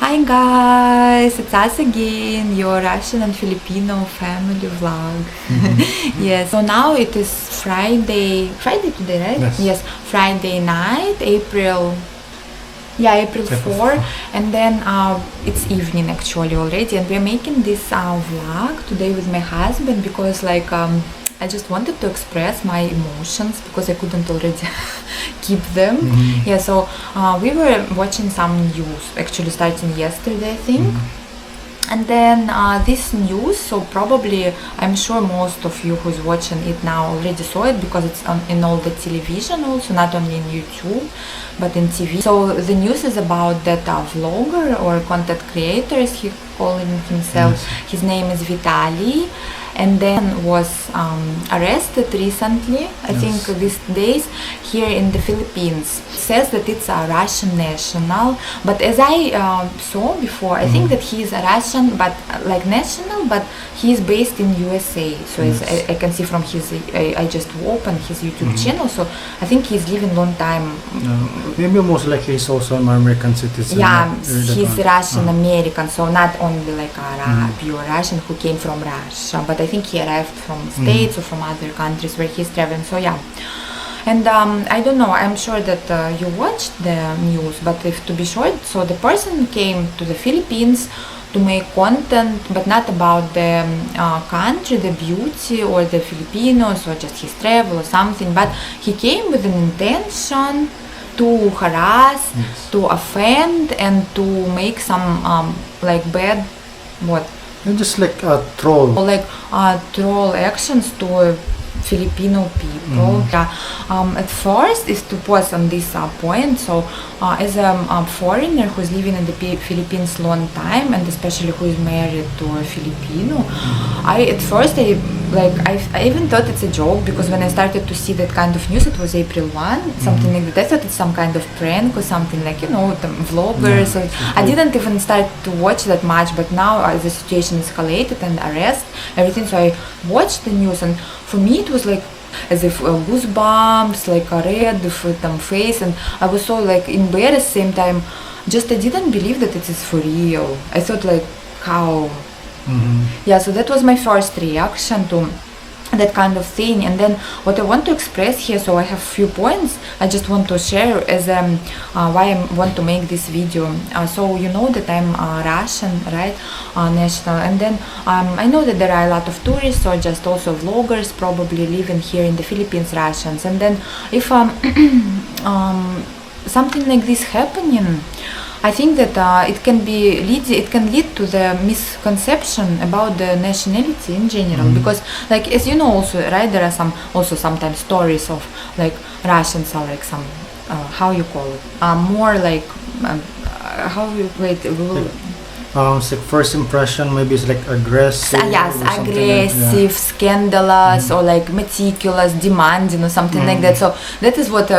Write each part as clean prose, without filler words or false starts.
Hi guys, it's us again, your Russian and Filipino family vlog. Yes, so now it is Friday today, right? Yes, Friday night, April 4, and then it's evening actually already, and we're making this vlog today with my husband because I just wanted to express my emotions because I couldn't already keep them. Yeah, so we were watching some news actually starting yesterday, I think. And then this news, so probably I'm sure most of you who's watching it now already saw it because it's in all the television also, not only in YouTube but in TV. So the news is about that vlogger or content creator, as he calling himself. His name is Vitaly, and then was arrested recently, I think these days, here in the Philippines. It says that it's a Russian national, but as I saw before, I think that he is a Russian, but like national, but he is based in USA. So as I can see from his, I just opened his YouTube channel, so I think he's living long time. Maybe most likely he's also an American citizen. Yeah, he's Russian American, so not only like a pure Russian who came from Russia, but I think he arrived from States or from other countries where he's traveling. So yeah, and I don't know, I'm sure that you watched the news, but if to be short, so the person came to the Philippines to make content, but not about the country, the beauty, or the Filipinos, or just his travel or something, but he came with an intention to harass, to offend, and to make some like bad, Just like a troll. Like troll actions to Filipino people. At first is to pause on this point. So as a foreigner who's living in the Philippines long time, and especially who is married to a Filipino, I even thought it's a joke, because when I started to see that kind of news, it was April 1, something like that. I thought it's some kind of prank or something, like, the vloggers. I didn't even start to watch that much, but now the situation escalated and arrest, everything. So I watched the news, and for me it was like as if goosebumps, like a red face, and I was so like embarrassed same time. Just I didn't believe that it is for real. I thought like, how? Yeah, so that was my first reaction to that kind of thing. And then what I want to express here, so I have few points I just want to share as why I want to make this video. So you know that I'm Russian, right, national, and then I know that there are a lot of tourists or just also vloggers probably living here in the Philippines, Russians, and then if something like this happening, I think that it can lead to the misconception about the nationality in general, because like, as you know also, right, there are sometimes stories of like Russians are like some how you call it, more like it's like first impression, maybe it's like aggressive. Yes, aggressive, scandalous, or like meticulous, demanding, or something like that. So that is what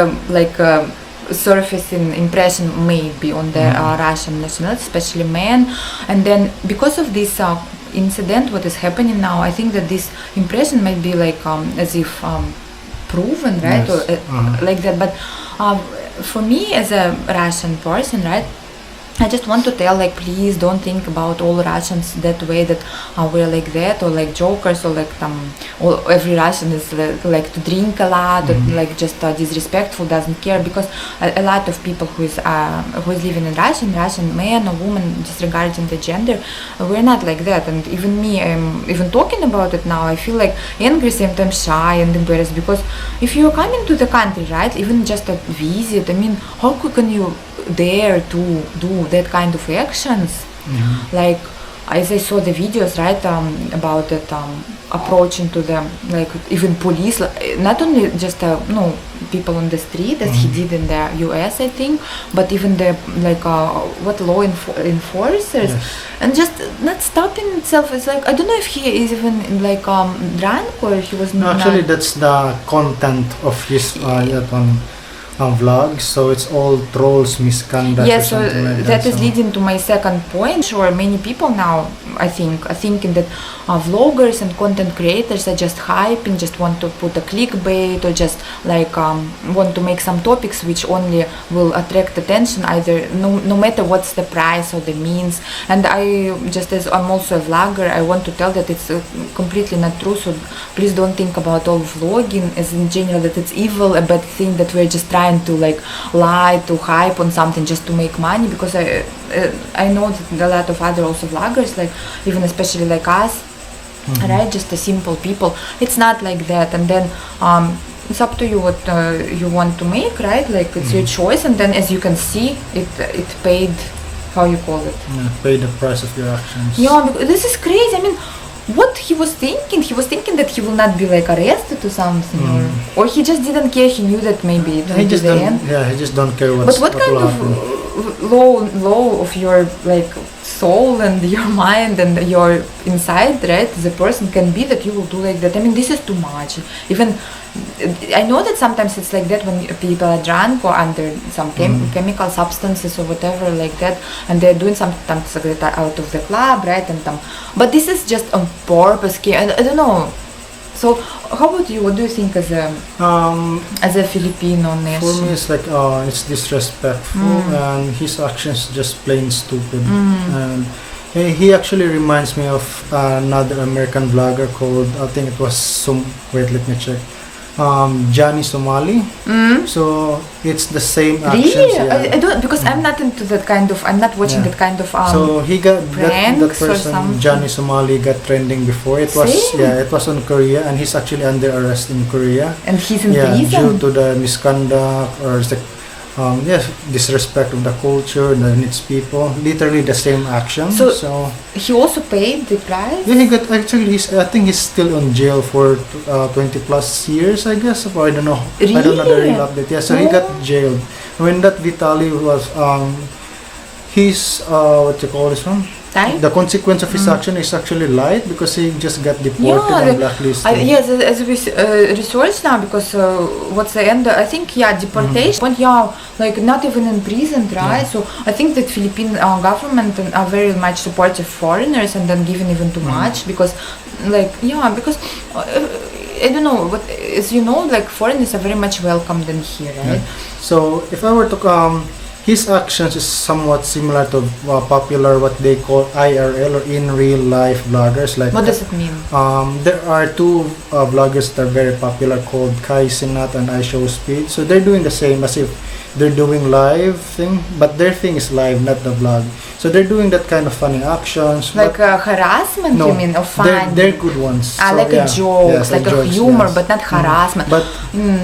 surfacing impression may be on the Russian nationality, especially men. And then because of this incident, what is happening now, I think that this impression might be like as if proven, right, or like that. But for me as a Russian person, right, I just want to tell, like, please don't think about all Russians that way, that we're like that, or like jokers, or like every Russian is like to drink a lot, or like just disrespectful, doesn't care, because a lot of people who is living in Russian man or woman, disregarding the gender, we're not like that. And even me, I'm even talking about it now, I feel like angry, sometimes shy and embarrassed, because if you're coming to the country, right, even just a visit, I mean, how can you dare to do that kind of actions? Like, as I saw the videos, right, about that approaching to the, like, even police, not only just people on the street, as he did in the US, I think, but even the law enforcers, and just not stopping itself. It's like, I don't know if he is even like drunk, or he was that's the content of his that one. vlogs, so it's all trolls, misconduct, or Yes, so something like that is so. leading to my second point. Sure, many people now, I think, are thinking that vloggers and content creators are just hyping, just want to put a clickbait, or just like want to make some topics which only will attract attention, either no matter what's the price or the means. And I, just as I'm also a vlogger, I want to tell that it's completely not true. So please don't think about all vlogging as in general that it's evil, a bad thing, that we're just trying to like lie, to hype on something just to make money. Because I know that a lot of other also vloggers, like even especially like us, right, just the simple people, it's not like that. And then it's up to you what you want to make, right? Like it's your choice. And then as you can see, it paid, how you call it, pay the price of your actions. yeah, because this is crazy. I mean, what he was thinking that he will not be like arrested or something, or he just didn't care. He knew that maybe it will be the end. He just don't care But what kind of law of your like soul and your mind and your inside, right, the person can be that you will do like that? I mean, this is too much. Even I know that sometimes it's like that when people are drunk or under some chemical substances or whatever like that, and they're doing something like that out of the club, right? And but this is just on purpose. I don't know. So how about you? What do you think as a Filipino nation? For me, it's like it's disrespectful, and his actions just plain stupid. And he actually reminds me of another American vlogger called, I think it was wait, let me check. Johnny Somali. So it's the same actions. Really? Yeah. I don't, because I'm not into that kind of, I'm not watching that kind of so he got that pranks or person, something. Johnny Somali, got trending before. It was it was on Korea, and he's actually under arrest in Korea. And he's in prison prison? Due to the misconduct or disrespect of the culture, its people. Literally the same action. So he also paid the price? yeah, he got actually. I think he's still on jail for 20 plus years, I guess. Or I don't know. Really? I don't know the real update. Yeah, so he got jailed. When that Vitaly was his what you call this one? Time? The consequence of his action is actually light, because he just got deported and blacklisted. Yes, as we research now, because what's the end? I think deportation. But like not even in prison, right? So I think that Philippine government are very much supportive foreigners, and then giving even too much, because because I don't know, but as you know, like foreigners are very much welcomed in here, right? So if I were to his actions is somewhat similar to popular what they call IRL, or in real life vloggers. Like what does it mean? There are two vloggers that are very popular called Kai Sinat and I Show Speed. So they're doing the same as if they're doing live thing, but their thing is live, not the vlog. So they're doing that kind of funny actions. Like harassment, no, you mean, or fun? They're good ones. Like a joke, yes, like a jokes, humor, yes. but not harassment. But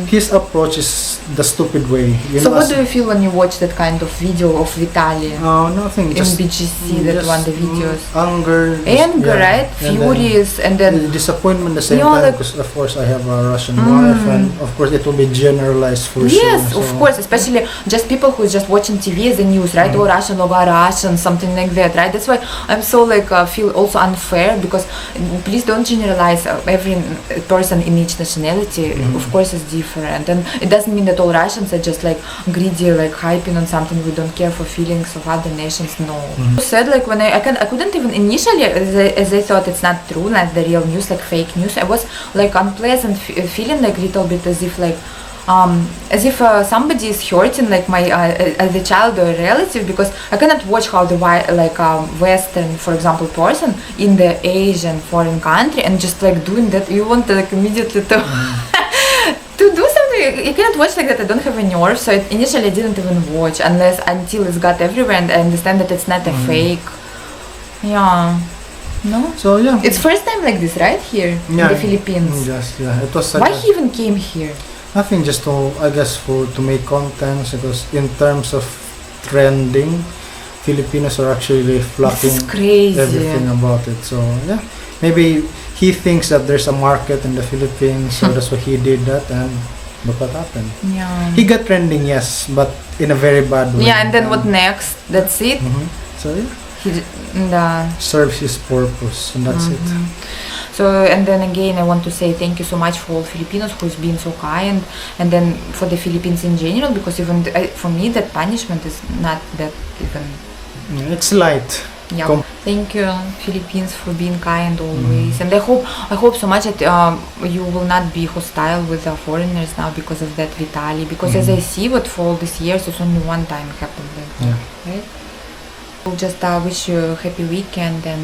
his approach is the stupid way. So what do you feel when you watch that kind of video of Vitaly? Nothing. In Just BGC, that one, the videos. Anger, right? Furious, and then disappointment at the same time, because of course I have a Russian wife, and of course it will be generalized for sure. Yes, of course, especially just people who is just watching TV as the news, right? Or Russian, logo Russian, something like that, right? That's why I'm so feel also unfair, because please don't generalize every person in each nationality. Of course, it's different, and it doesn't mean that all Russians are just like greedy, like hyping on something. We don't care for feelings of other nations. No. You said like when I couldn't even initially, as I thought it's not true, not the real news, like fake news. I was like unpleasant feeling, like little bit as if like. As if somebody is hurting, like my as a child or a relative, because I cannot watch how the Western, for example, person in the Asian foreign country and just like doing that. You want to like immediately to to do something. You cannot watch like that. I don't have a nerve, so initially I didn't even watch until it's got everywhere, and I understand that it's not a fake. Yeah. No. So yeah. It's first time like this, right, here in the Philippines. Yes, yeah. It was. Why he even came here? Nothing, just to, I guess, to make content, because in terms of trending, Filipinos are actually flocking everything about it. So yeah, maybe he thinks that there's a market in the Philippines, so that's why he did that, and look what happened. Yeah. He got trending, yes, but in a very bad way. Yeah, and then what next? That's it. So yeah, He serves his purpose, and that's it. So, and then again, I want to say thank you so much for all Filipinos who's been so kind, and then for the Philippines in general, because even for me that punishment is not that even. It's light. Yeah. Thank you, Philippines, for being kind always, and I hope so much that you will not be hostile with the foreigners now because of that Vitaly. Because as I see, what for all these years, it's only one time happened. Right? We'll just wish you a happy weekend and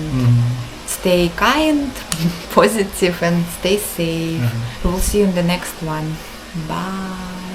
stay kind, positive, and stay safe. We'll see you in the next one. Bye.